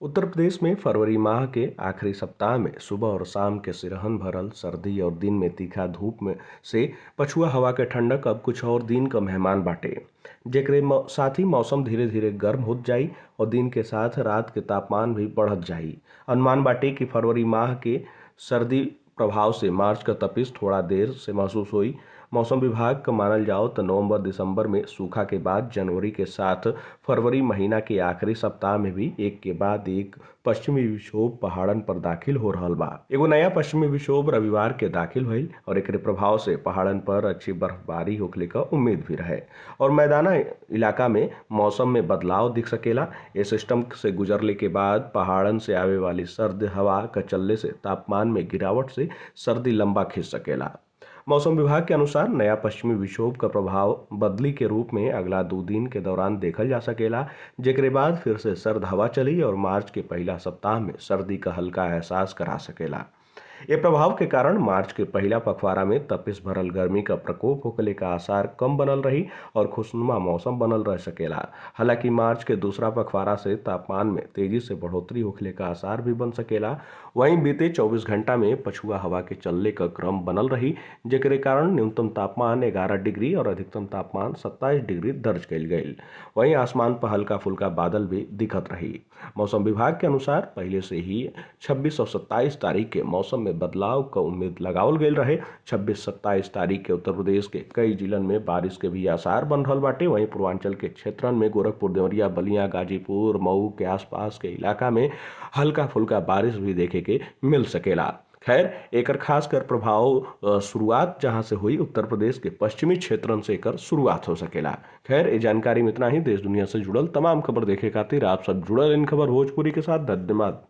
उत्तर प्रदेश में फरवरी माह के आखिरी सप्ताह में सुबह और शाम के सिरहन भरल सर्दी और दिन में तीखा धूप में से पछुआ हवा के ठंडक अब कुछ और दिन का मेहमान बाटे। जेकरे साथ ही मौसम धीरे धीरे गर्म होत जाई और दिन के साथ रात के तापमान भी बढ़त जाई। अनुमान बाटे कि फरवरी माह के सर्दी प्रभाव से मार्च का तपिश थोड़ा देर से महसूस हुई। मौसम विभाग का मानल जाओ तो नवंबर दिसंबर में सूखा के बाद जनवरी के साथ फरवरी महीना के आखिरी सप्ताह में भी एक के बाद एक पश्चिमी विक्षोभ पहाड़न पर दाखिल हो रहल बा। एगो नया पश्चिमी विक्षोभ रविवार के दाखिल भइल और एकरे प्रभाव से पहाड़न पर अच्छी बर्फबारी होखले का उम्मीद भी रहे और मैदाना इलाका में मौसम में बदलाव दिख सकेला। ये सिस्टम से गुजरले के बाद पहाड़न से आवे वाली सर्द हवा का चलने से तापमान में गिरावट से सर्दी लंबा खिंच सकेला। मौसम विभाग के अनुसार नया पश्चिमी विक्षोभ का प्रभाव बदली के रूप में अगला 2 दिन के दौरान देखल जा सकेला। जेकरे बाद फिर से सर्द हवा चली और मार्च के पहला सप्ताह में सर्दी का हल्का एहसास करा सकेला। ये प्रभाव के कारण मार्च के पहला पखवाड़ा में तपिश भरल गर्मी का प्रकोप होखले का आसार कम बनल रही और खुशनुमा मौसम बनल रह सकेला। हालांकि मार्च के दूसरा पखवाड़ा से तापमान में तेजी से बढ़ोतरी होखले का आसार भी बन सकेला। वहीं बीते 24 घंटा में पछुआ हवा के चलने का क्रम बनल रही, जेकरे कारण न्यूनतम तापमान 11 डिग्री और अधिकतम तापमान 27 डिग्री दर्ज कइल गइल। वहीं आसमान पर हल्का फुल्का बादल भी दिखत रही। मौसम विभाग के अनुसार पहले से ही 26 और 27 तारीख के मौसम में बदलाव का उम्मीद लगावल गईल रहे। 26-27 तारीख के उत्तर प्रदेश के कई जिलन में बारिश के भी आसार बन रहल बाटे। वहीं पूर्वांचल के क्षेत्रन में गोरखपुर, देवरिया, बलिया, गाजीपुर, मऊ के आसपास के इलाका में हल्का फुल्का बारिश भी देखे के मिल सकेला। खैर, एकर खासकर प्रभाव शुरुआत जहां से हुई उत्तर प्रदेश के पश्चिमी क्षेत्रन से एकर शुरुआत हो सकेला। खैर, ये जानकारी में इतना ही। देश दुनिया से जुड़ल तमाम खबर देखे खातिर आप सब जुड़ल इन खबर भोजपुरी के साथ। धन्यवाद।